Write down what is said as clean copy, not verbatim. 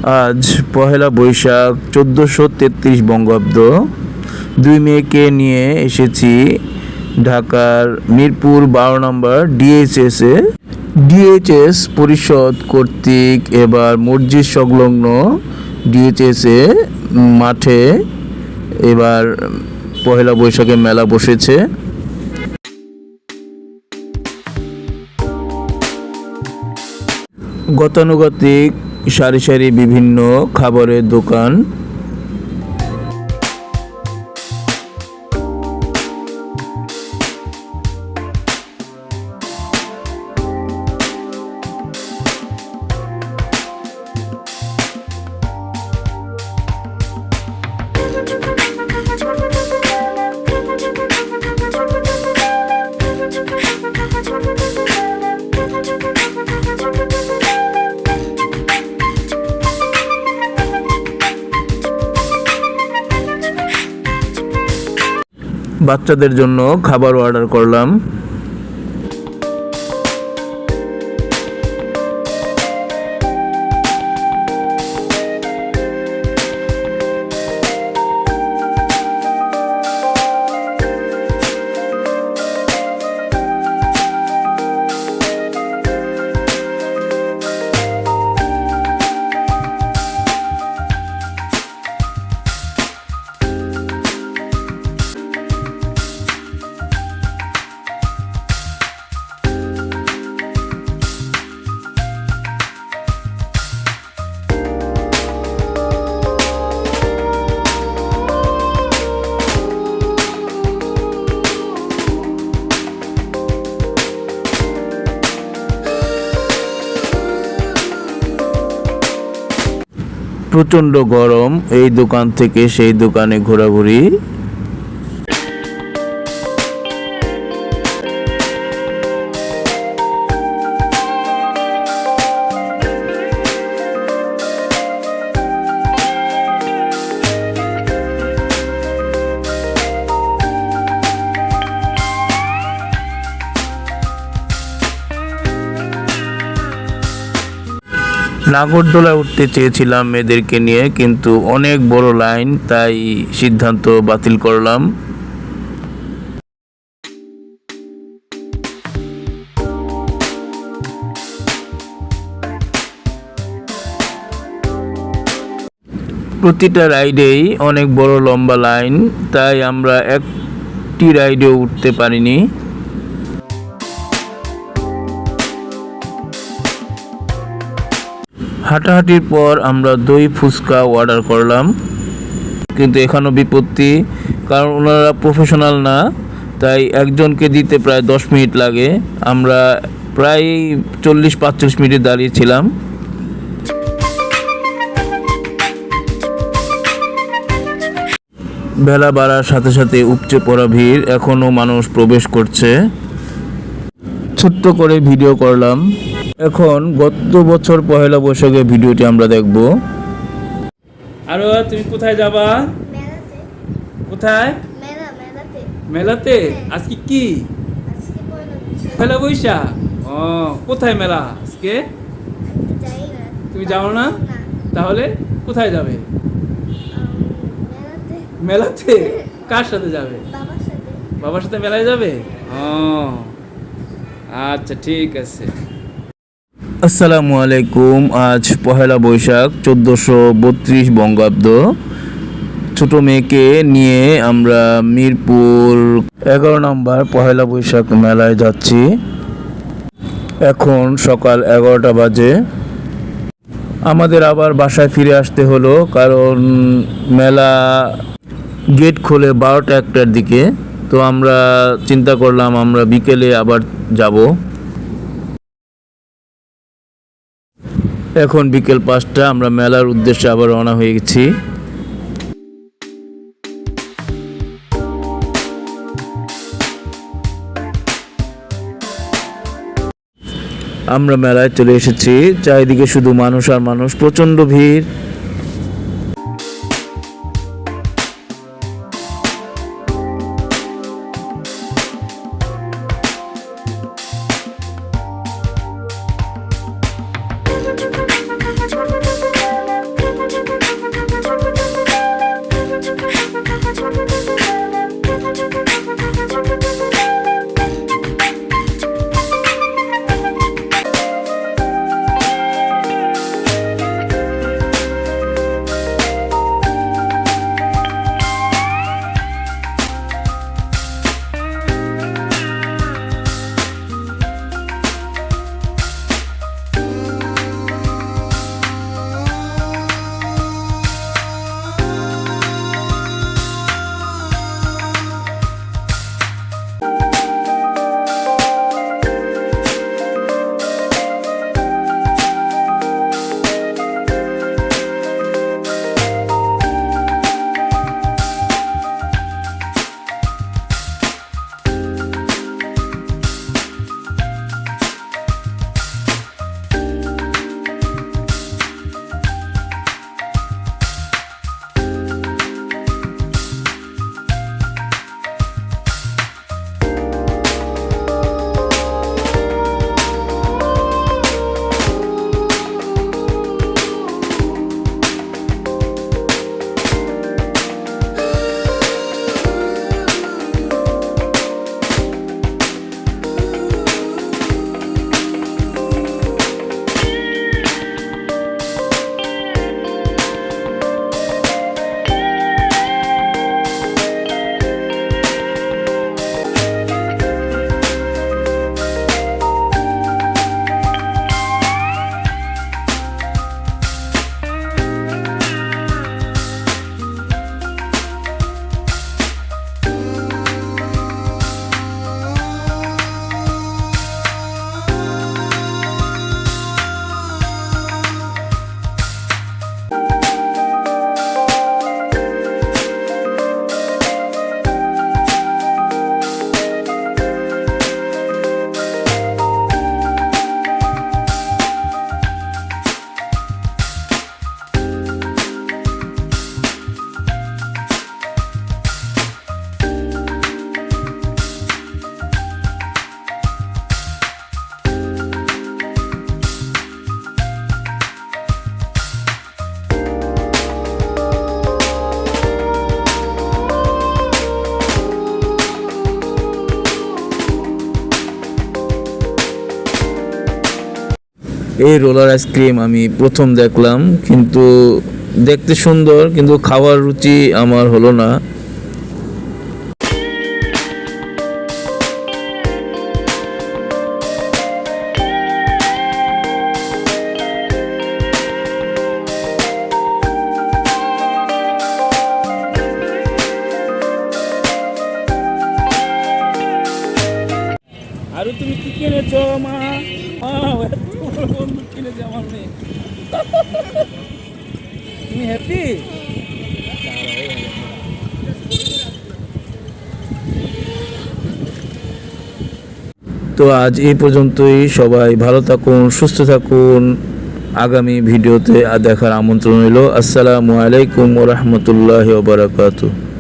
আজ পহেলা বৈশাখ 1433 বঙ্গাব্দ। 2 মেকে নিয়ে এসেছি ঢাকার মিরপুর 12 নম্বর ডিএইচএসে। ডিএইচএস পরিষদ কর্তৃক এবার মসজিদ সংলগ্ন ডিএইচএসে মাঠে এবার পহেলা বৈশাখে মেলা বসেছে। গতানুগতিক সারি সারি বিভিন্ন খাবারের দোকান। বাচ্চাদের জন্য খাবার অর্ডার করলাম। প্রচণ্ড গরম, এই দোকান থেকে সেই দোকানে ঘোরাঘুরি। নাগরদোলায় উঠতে চেয়েছিলাম মেয়েদেরকে নিয়ে, কিন্তু অনেক বড় লাইন, তাই সিদ্ধান্ত বাতিল করলাম। প্রতিটা রাইডেই অনেক বড় লম্বা লাইন, তাই আমরা একটি রাইডেও উঠতে পারিনি। হাঁটাহাঁটির পর আমরা দই ফুচকা অর্ডার করলাম, কিন্তু এখানেও বিপত্তি, কারণ ওনারা প্রফেশনাল না, তাই একজনকে দিতে প্রায় 10 মিনিট লাগে। আমরা প্রায় 40-45 মিনিট দাঁড়িয়েছিলাম। বেলা বাড়ার সাথে সাথে উপচে পড়া ভিড়, এখনও মানুষ প্রবেশ করছে। ছোট্ট করে ভিডিও করলাম। এখন গত বছর পহেলা বৈশাখে ভিডিওটি আমরা দেখব। আরো তুমি কোথায় যাবা? কোথায়? মেলাতে। আজকে কি পহেলা বৈশাখ? ও, কোথায় মেলা আজকে? তুমি যাও না? তাহলে কোথায় যাবে? মেলাতে। কার সাথে যাবে? বাবার সাথে মেলায় যাবে? ও আচ্ছা, ঠিক আছে। আসসালামু আলাইকুম। আজ পহেলা বৈশাখ 1432 বঙ্গাব্দ। ছোট মেয়েকে নিয়ে আমরা মিরপুর 11 নম্বর পহেলা বৈশাখ মেলায় যাচ্ছি। এখন সকাল 11টা বাজে। আমাদের আবার বাসায় ফিরে আসতে হলো, কারণ মেলা গেট খোলে 12টা-1টার দিকে। তো আমরা চিন্তা করলাম আমরা বিকেলে আবার যাব। এখন বিকেল 5টা, আমরা মেলার উদ্দেশ্যে আবার রওনা হয়ে গেছি। আমরা মেলায় চলে এসেছি। চারিদিকে শুধু মানুষ আর মানুষ, প্রচণ্ড ভিড়। এই রোলার আইসক্রিম আমি প্রথম দেখলাম, কিন্তু দেখতে সুন্দর, কিন্তু খাওয়ার রুচি আমার হলো না। আর তুমি কি কিনেছো মা? এত বড় বন্দুক কিনেছে আমার মেয়ে। তুমি হ্যাপি? তো আজ এই পর্যন্তই। সবাই ভালো থাকুন, সুস্থ থাকুন। আগামী ভিডিওতে দেখার আমন্ত্রণ রইল। আসসালামু আলাইকুম ওয়া রাহমাতুল্লাহি ওয়া বারাকাতুহু।